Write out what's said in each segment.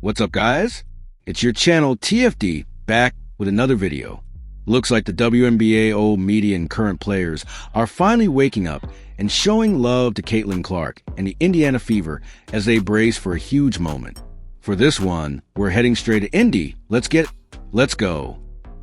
What's up, guys? It's your channel TFD back with another video. Looks like the WNBA old media and current players are finally waking up and showing love to Caitlin Clark and the Indiana Fever as they brace for a huge moment. For this one, we're heading straight to Indy. Let's go.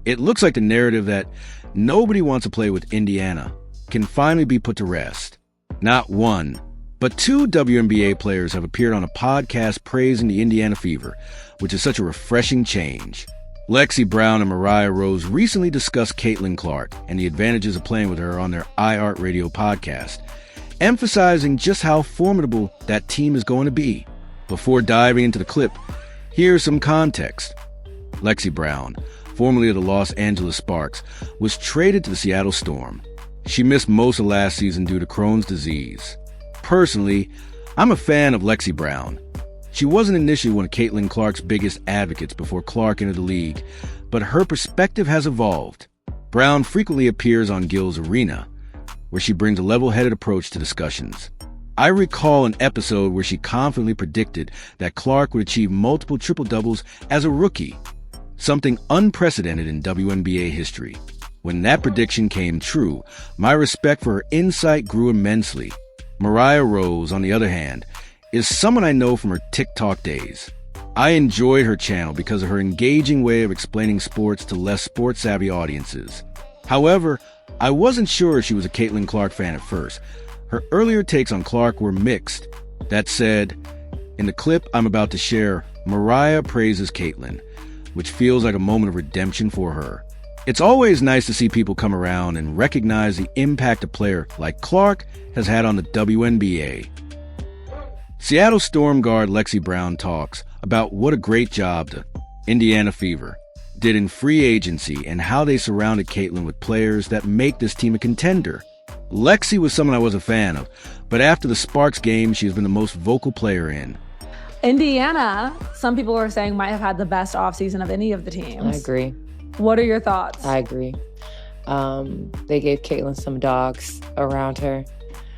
It looks like the narrative that nobody wants to play with Indiana can finally be put to rest. Not one, but two WNBA players have appeared on a podcast praising the Indiana Fever, which is such a refreshing change. Lexi Brown and Mariah Rose recently discussed Caitlin Clark and the advantages of playing with her on their iHeartRadio podcast, emphasizing just how formidable that team is going to be. Before diving into the clip, here's some context. Lexi Brown, formerly of the Los Angeles Sparks, was traded to the Seattle Storm. She missed most of last season due to Crohn's disease. Personally, I'm a fan of Lexi Brown. She wasn't initially one of Caitlin Clark's biggest advocates before Clark entered the league, but her perspective has evolved. Brown frequently appears on Gil's Arena, where she brings a level-headed approach to discussions. I recall an episode where she confidently predicted that Clark would achieve multiple triple-doubles as a rookie, something unprecedented in WNBA history. When that prediction came true, my respect for her insight grew immensely. Mariah Rose, on the other hand, is someone I know from her TikTok days. I enjoyed her channel because of her engaging way of explaining sports to less sports-savvy audiences. However, I wasn't sure she was a Caitlin Clark fan at first. Her earlier takes on Clark were mixed. That said, in the clip I'm about to share, Mariah praises Caitlin, which feels like a moment of redemption for her. It's always nice to see people come around and recognize the impact a player like Clark has had on the WNBA. Seattle Storm guard Lexi Brown talks about what a great job the Indiana Fever did in free agency and how they surrounded Caitlin with players that make this team a contender. Lexi was someone I was a fan of, but after the Sparks game, she has been the most vocal player in. Indiana, some people are saying, might have had the best offseason of any of the teams. I agree. What are your thoughts? I agree. They gave Caitlin some dogs around her.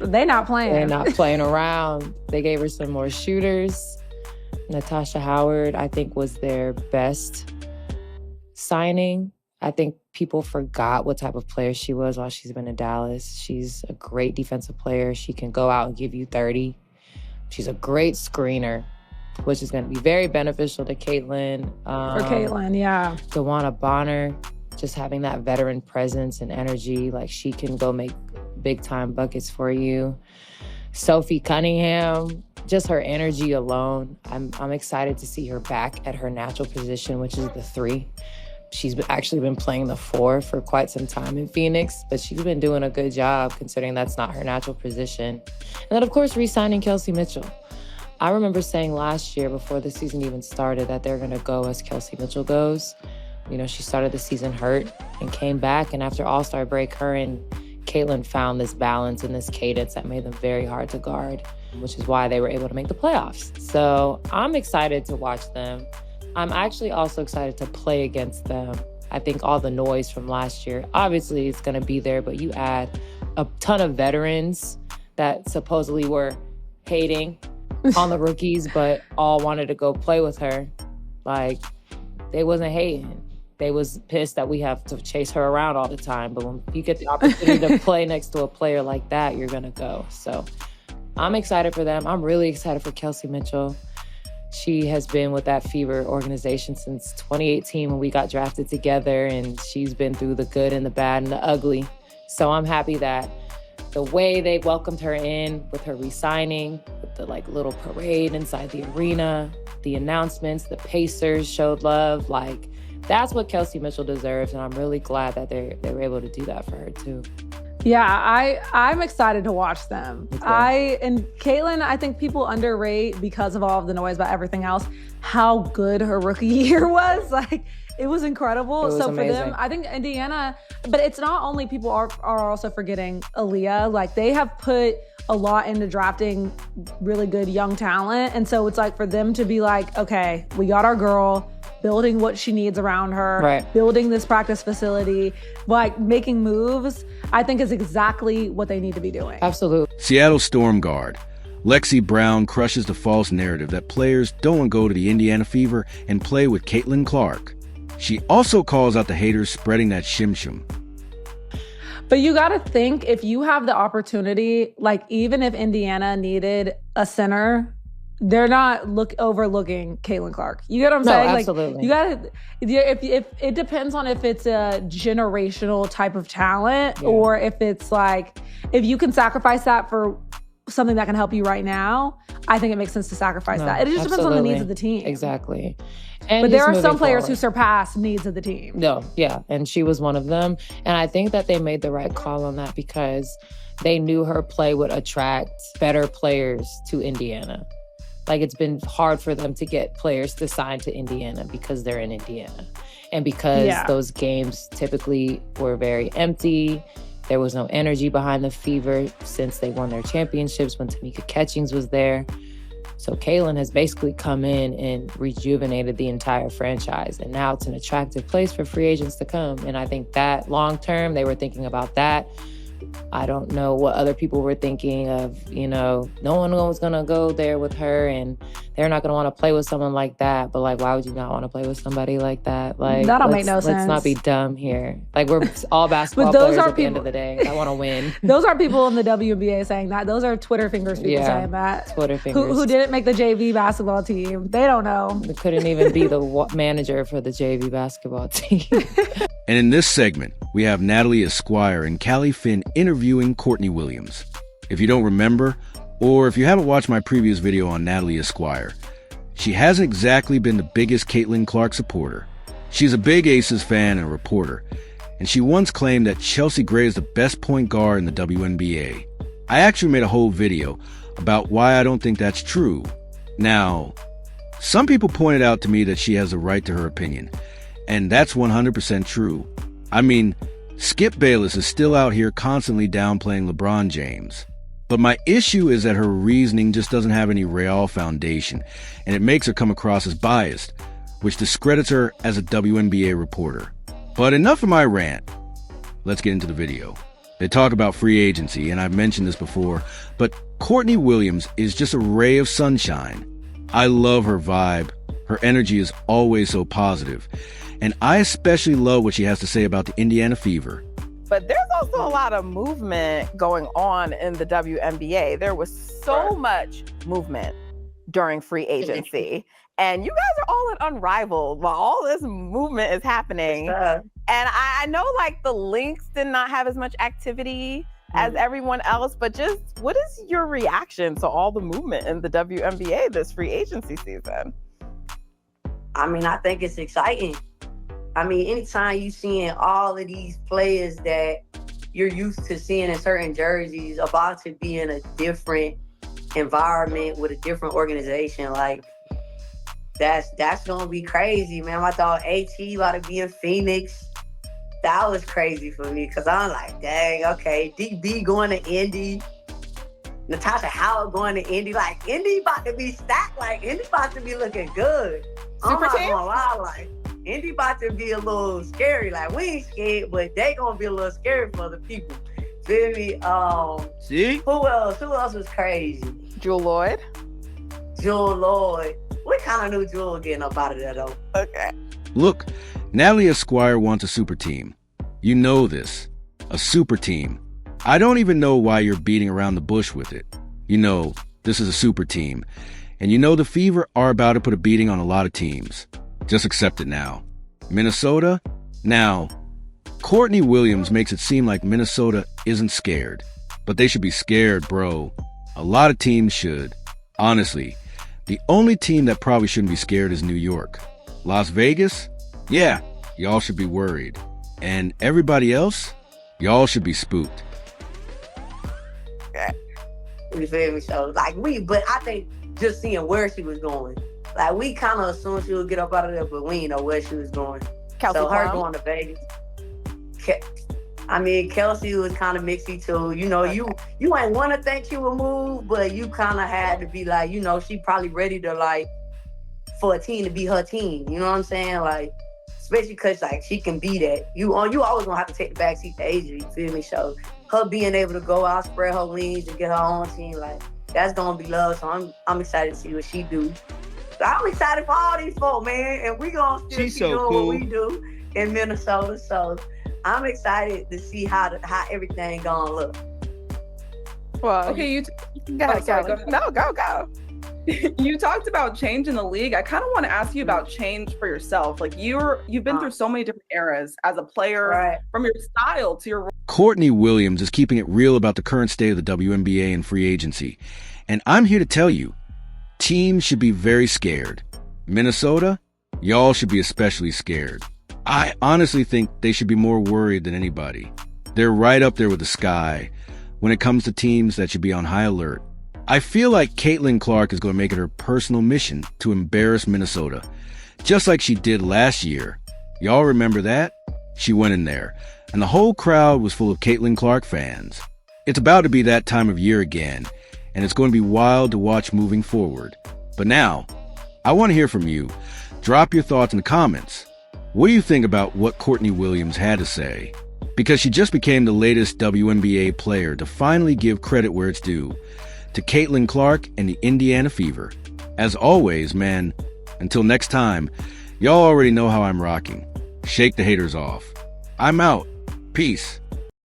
They're not playing. They're not playing around. They gave her some more shooters. Natasha Howard, I think, was their best signing. I think people forgot what type of player she was while she's been in Dallas. She's a great defensive player. She can go out and give you 30. She's a great screener, which is going to be very beneficial to Caitlin. For Caitlin, yeah. DeWanna Bonner, just having that veteran presence and energy, like she can go make big-time buckets for you. Sophie Cunningham, just her energy alone. I'm excited to see her back at her natural position, which is the 3. She's actually been playing the 4 for quite some time in Phoenix, but she's been doing a good job considering that's not her natural position. And then, of course, re-signing Kelsey Mitchell. I remember saying last year before the season even started that they're going to go as Kelsey Mitchell goes. You know, she started the season hurt and came back, and after All-Star break, her and Caitlin found this balance and this cadence that made them very hard to guard, which is why they were able to make the playoffs. So I'm excited to watch them. I'm actually also excited to play against them. I think all the noise from last year, obviously it's going to be there, but you add a ton of veterans that supposedly were hating on the rookies, but all wanted to go play with her. Like, they wasn't hating. They was pissed that we have to chase her around all the time. But when you get the opportunity to play next to a player like that, you're going to go. So I'm excited for them. I'm really excited for Kelsey Mitchell. She has been with that Fever organization since 2018 when we got drafted together, and she's been through the good and the bad and the ugly. So I'm happy that the way they welcomed her in with her re-signing, with the little parade inside the arena, the announcements, the Pacers showed love, that's what Kelsey Mitchell deserves, and I'm really glad that they were able to do that for her too. Yeah, I'm excited to watch them. Okay. And Caitlin, I think people underrate, because of all of the noise about everything else, how good her rookie year was. It was incredible. It was amazing. For them, I think Indiana, but it's not only people are also forgetting Aaliyah. They have put a lot into drafting really good young talent. And so it's for them to be okay, we got our girl, building what she needs around her, right, building this practice facility, making moves, I think is exactly what they need to be doing. Absolutely. Seattle Storm guard Lexi Brown crushes the false narrative that players don't want to go to the Indiana Fever and play with Caitlin Clark. She also calls out the haters spreading that shim-shim. But you got to think, if you have the opportunity, like even if Indiana needed a center, they're not overlooking Caitlin Clark. You get what I'm saying? Absolutely. Like, you got to, if it depends on if it's a generational type of talent or if it's like, if you can sacrifice that for something that can help you right now, I think it makes sense to sacrifice that. It just depends on the needs of the team. Exactly. But there are some players who surpass needs of the team. No, yeah. And she was one of them. And I think that they made the right call on that because they knew her play would attract better players to Indiana. Like, it's been hard for them to get players to sign to Indiana because they're in Indiana. And because those games typically were very empty. There was no energy behind the Fever since they won their championships when Tamika Catchings was there. So Caitlin has basically come in and rejuvenated the entire franchise. And now it's an attractive place for free agents to come. And I think that long term, they were thinking about that. I don't know what other people were thinking of, no one was going to go there with her and they're not going to want to play with someone like that. But like, why would you not want to play with somebody like that? Like, that don't make no sense. Let's not be dumb here. Like, we're all basketball players at the end of the day. I want to win. Those are people in the WNBA saying that. Those are Twitter fingers people saying that. Twitter fingers. Who didn't make the JV basketball team. They don't know. They couldn't even be the manager for the JV basketball team. And in this segment, we have Natalie Esquire and Callie Finn interviewing Courtney Williams. If you don't remember, or if you haven't watched my previous video on Natalie Esquire, she hasn't exactly been the biggest Caitlin Clark supporter. She's a big Aces fan and a reporter, and she once claimed that Chelsea Gray is the best point guard in the WNBA. I actually made a whole video about why I don't think that's true. Now, some people pointed out to me that she has a right to her opinion, and that's 100% true. I mean, Skip Bayless is still out here constantly downplaying LeBron James. But my issue is that her reasoning just doesn't have any real foundation, and it makes her come across as biased, which discredits her as a WNBA reporter. But enough of my rant. Let's get into the video. They talk about free agency, and I've mentioned this before, but Courtney Williams is just a ray of sunshine. I love her vibe. Her energy is always so positive. And I especially love what she has to say about the Indiana Fever. But there's also a lot of movement going on in the WNBA. There was so much movement during free agency. And you guys are all at Unrivaled while all this movement is happening. And I know like the Lynx did not have as much activity as everyone else, but just what is your reaction to all the movement in the WNBA this free agency season? I mean, I think it's exciting. I mean, anytime you seeing all of these players that you're used to seeing in certain jerseys about to be in a different environment with a different organization, like that's gonna be crazy, man. I thought AT about to be in Phoenix. That was crazy for me because I'm like, dang, okay, DB going to Indy, Natasha Howard going to Indy. Like, Indy about to be stacked. Like, Indy about to be looking good. I'm not gonna lie, like, Indy about to be a little scary. Like, we ain't scared, but they gonna be a little scary for the people. Feel me? See? Who else? Who else was crazy? Jewel Lloyd. Jewel Lloyd. We kind of knew Jewel getting up out of there, though. Okay. Look, Natalie Esquire wants a super team. You know this. A super team. I don't even know why you're beating around the bush with it. You know, this is a super team. And you know the Fever are about to put a beating on a lot of teams. Just accept it now. Minnesota? Now, Courtney Williams makes it seem like Minnesota isn't scared. But they should be scared, bro. A lot of teams should. Honestly, the only team that probably shouldn't be scared is New York. Las Vegas? Yeah, y'all should be worried. And everybody else? Y'all should be spooked. You feel me? So, like, but I think just seeing where she was going, like, we kind of assumed she would get up out of there, but we didn't know where she was going. Kelsey so her Plum? going to Vegas. I mean, Kelsey was kind of mixy too. You know, you ain't want to think she would move, but you kind of had to be like, you know, she probably ready to, like, for a team to be her team. You know what I'm saying? Like, especially because, like, she can be that. You always gonna have to take the backseat to Asia. You feel me? So her being able to go out, spread her wings, and get her own team, like, that's gonna be love. So I'm excited to see what she do. So I'm excited for all these folks, man, and we gonna still keep doing what we do in Minnesota. So I'm excited to see how everything gonna look. Well, Okay, go. No, go. You talked about change in the league. I kind of want to ask you about change for yourself. Like you've been through so many different eras as a player, Right. from your style to your. Courtney Williams is keeping it real about the current state of the WNBA and free agency. And I'm here to tell you, teams should be very scared. Minnesota, y'all should be especially scared. I honestly think they should be more worried than anybody. They're right up there with the Sky when it comes to teams that should be on high alert. I feel like Caitlin Clark is going to make it her personal mission to embarrass Minnesota, just like she did last year. Y'all remember that? She went in there, and the whole crowd was full of Caitlin Clark fans. It's about to be that time of year again, and it's going to be wild to watch moving forward. But now, I want to hear from you. Drop your thoughts in the comments. What do you think about what Courtney Williams had to say? Because she just became the latest WNBA player to finally give credit where it's due, to Caitlin Clark and the Indiana Fever. As always, man, until next time, y'all already know how I'm rocking. Shake the haters off. I'm out. Peace.